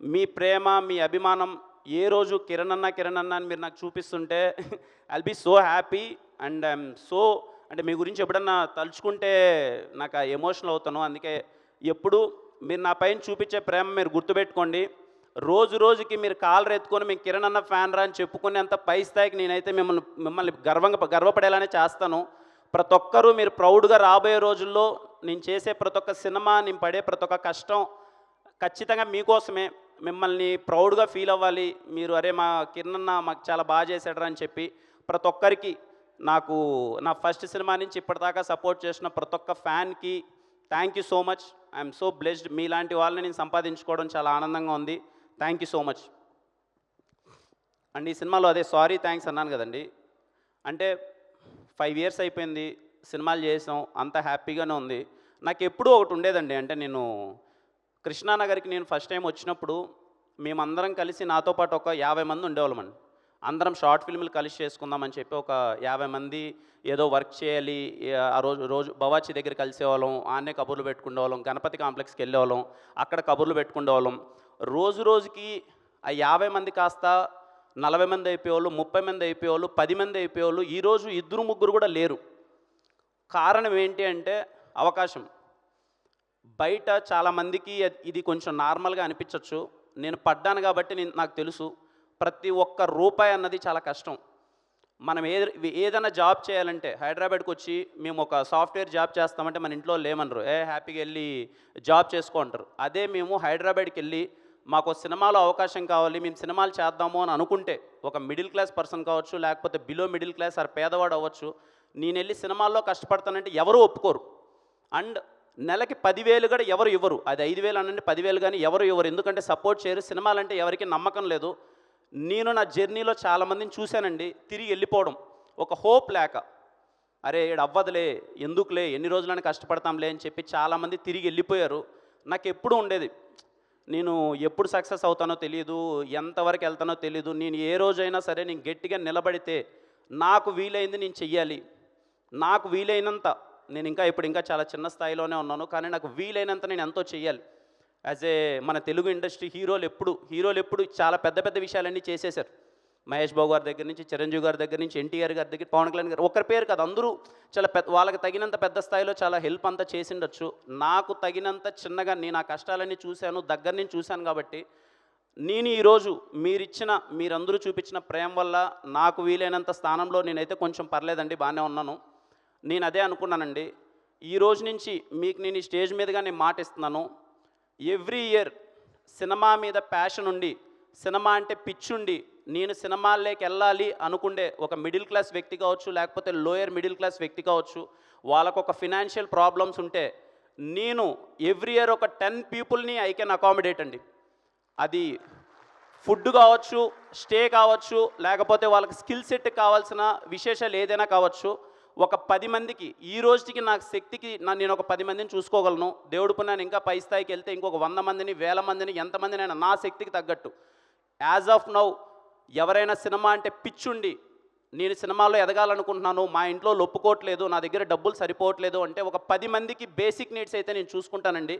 మీ ప్రేమ, మీ అభిమానం ఏ రోజు కిరణ్ అన్న అని మీరు నాకు చూపిస్తుంటే I'll be so happy and I'm so అంటే మీ గురించి ఎప్పుడన్నా తలుచుకుంటే నాకు ఎమోషనల్ అవుతాను. అందుకే ఎప్పుడు మీరు నా పైన చూపించే ప్రేమ మీరు గుర్తుపెట్టుకోండి. రోజు రోజుకి మీరు కాలర్ ఎత్తుకొని మేము కిరణ్ అన్న ఫ్యాన్ రా అని చెప్పుకునేంత పై స్థాయికి నేనైతే మిమ్మల్ని గర్వపడేలానే చేస్తాను. ప్రతి ఒక్కరూ మీరు ప్రౌడ్గా రాబోయే రోజుల్లో నేను చేసే ప్రతి ఒక్క సినిమా, నేను పడే ప్రతి ఒక్క కష్టం ఖచ్చితంగా మీకోసమే. మిమ్మల్ని ప్రౌడ్గా ఫీల్ అవ్వాలి. మీరు అరే మా కిరణ్ అన్న మాకు చాలా బాగా చేశాడరా అని చెప్పి ప్రతి ఒక్కరికి నాకు నా ఫస్ట్ సినిమా నుంచి ఇప్పటిదాకా సపోర్ట్ చేసిన ప్రతి ఒక్క ఫ్యాన్కి thank you so much. I'm so blessed. మీలాంటి వాళ్ళని నేను సంపాదించుకోవడం చాలా ఆనందంగా ఉంది. Thank you so much. And ఈ సినిమాలో అదే సారీ థ్యాంక్స్ అన్నాను కదండి. అంటే 5 years అయిపోయింది, సినిమాలు చేసాం, అంత హ్యాపీగానే ఉంది. నాకు ఎప్పుడూ ఒకటి ఉండేదండి. అంటే నేను కృష్ణానగర్కి నేను ఫస్ట్ టైం వచ్చినప్పుడు మేమందరం కలిసి నాతో పాటు ఒక 50 మంది ఉండేవాళ్ళమండి. అందరం షార్ట్ ఫిల్మ్లు కలిసి చేసుకుందామని చెప్పి ఒక 50 మంది ఏదో వర్క్ చేయాలి. ఆ రోజు బవాచి దగ్గర కలిసేవాళ్ళం, ఆన్నే కబుర్లు పెట్టుకునేవాళ్ళం, గణపతి కాంప్లెక్స్కి వెళ్ళేవాళ్ళం, అక్కడ కబుర్లు పెట్టుకునేవాళ్ళం. రోజు రోజుకి ఆ 50 మంది కాస్త 40 మంది అయిపోయేవాళ్ళు, 30 మంది అయిపోయేవాళ్ళు, 10 మంది అయిపోయేవాళ్ళు. ఈరోజు 2-3 కూడా లేరు. కారణం ఏంటి అంటే అవకాశం. బయట చాలామందికి ఇది కొంచెం నార్మల్గా అనిపించవచ్చు. నేను పడ్డాను కాబట్టి నాకు తెలుసు ప్రతి ఒక్క రూపాయి అన్నది చాలా కష్టం. మనం ఏదైనా జాబ్ చేయాలంటే హైదరాబాద్కి వచ్చి మేము ఒక సాఫ్ట్వేర్ జాబ్ చేస్తామంటే మన ఇంట్లో లేమనరు, హ్యాపీగా వెళ్ళి జాబ్ చేసుకో అంటారు. అదే మేము హైదరాబాద్కి వెళ్ళి మాకు సినిమాలో అవకాశం కావాలి, మేము సినిమాలు చేద్దాము అని అనుకుంటే ఒక మిడిల్ క్లాస్ పర్సన్ కావచ్చు, లేకపోతే బిలో మిడిల్ క్లాస్ ఆర్ పేదవాడు అవ్వచ్చు, నేను వెళ్ళి సినిమాల్లో కష్టపడతానంటే ఎవరు ఒప్పుకోరు. అండ్ నెలకి 10,000 కూడా ఎవరు ఇవ్వరు. అది 5,000 అనండి 10,000 కానీ ఎవరు ఇవ్వరు. ఎందుకంటే సపోర్ట్ చేయరు. సినిమాలంటే ఎవరికి నమ్మకం లేదు. నేను నా జర్నీలో చాలామందిని చూశానండి తిరిగి వెళ్ళిపోవడం, ఒక హోప్ లేక, అరే ఈడు అవ్వదులే, ఎందుకులే, ఎన్ని రోజులని కష్టపడతాంలే అని చెప్పి చాలామంది తిరిగి వెళ్ళిపోయారు. నాకు ఎప్పుడూ ఉండేది, నేను ఎప్పుడు సక్సెస్ అవుతానో తెలియదు, ఎంతవరకు వెళ్తానో తెలియదు. నేను ఏ రోజైనా సరే నేను గట్టిగా నిలబడితే నాకు వీలైంది నేను చెయ్యాలి. నాకు వీలైనంత నేను ఇప్పుడు ఇంకా చాలా చిన్న స్థాయిలోనే ఉన్నాను, కానీ నాకు వీలైనంత నేను ఎంతో చెయ్యాలి. యాజ్ ఏ మన తెలుగు ఇండస్ట్రీ హీరోలు ఎప్పుడు చాలా పెద్ద పెద్ద విషయాలన్నీ చేసేశారు. మహేష్ బాబు గారి దగ్గర నుంచి, చిరంజీవి గారి దగ్గర నుంచి, ఎన్టీఆర్ గారి దగ్గర, పవన్ కళ్యాణ్ గారు, ఒకరి పేరు కాదు, అందరూ చాలా వాళ్ళకి తగినంత పెద్ద స్థాయిలో చాలా హెల్ప్ అంతా చేసిండొచ్చు. నాకు తగినంత చిన్నగా నేను ఆ కష్టాలన్నీ చూశాను, దగ్గర నుంచి చూశాను. కాబట్టి నేను ఈరోజు మీరందరూ చూపించిన ప్రేమ వల్ల నాకు వీలైనంత స్థానంలో నేనైతే కొంచెం పర్లేదండి, బాగానే ఉన్నాను. నేను అదే అనుకున్నానండి. ఈ రోజు నుంచి మీకు నేను ఈ స్టేజ్ మీదుగా నేను మాట ఇస్తున్నాను. ఎవ్రీ ఇయర్ సినిమా మీద ప్యాషన్ ఉండి, సినిమా అంటే పిచ్చుండి, నేను సినిమాల్లోకి వెళ్ళాలి అనుకుండే ఒక మిడిల్ క్లాస్ వ్యక్తి కావచ్చు, లేకపోతే లోయర్ మిడిల్ క్లాస్ వ్యక్తి కావచ్చు, వాళ్ళకు ఒక ఫినాన్షియల్ ప్రాబ్లమ్స్ ఉంటే నేను ఎవ్రీ ఇయర్ ఒక 10 పీపుల్ని ఐ కెన్ అకామిడేట్ అండి. అది ఫుడ్ కావచ్చు, స్టే కావచ్చు, లేకపోతే వాళ్ళకి స్కిల్ సెట్ కావాల్సిన విశేషాలు ఏదైనా కావచ్చు. ఒక 10 మందికి ఈ రోజుకి నాకు శక్తికి నేను ఒక 10 మందిని చూసుకోగలను. దేవుడు పుణ్యాన్ని ఇంకా పై స్థాయికి వెళ్తే ఇంకొక 100 మందిని, 1000 మందిని, ఎంతమందినైనా నా శక్తికి తగ్గట్టు. యాజ్ ఆఫ్ నౌ ఎవరైనా సినిమా అంటే పిచ్చుండి నేను సినిమాలో ఎదగాలనుకుంటున్నాను, మా ఇంట్లో ఒప్పుకోవట్లేదు, నా దగ్గర డబ్బులు సరిపోవట్లేదు అంటే ఒక 10 మందికి బేసిక్ నీడ్స్ అయితే నేను చూసుకుంటానండి.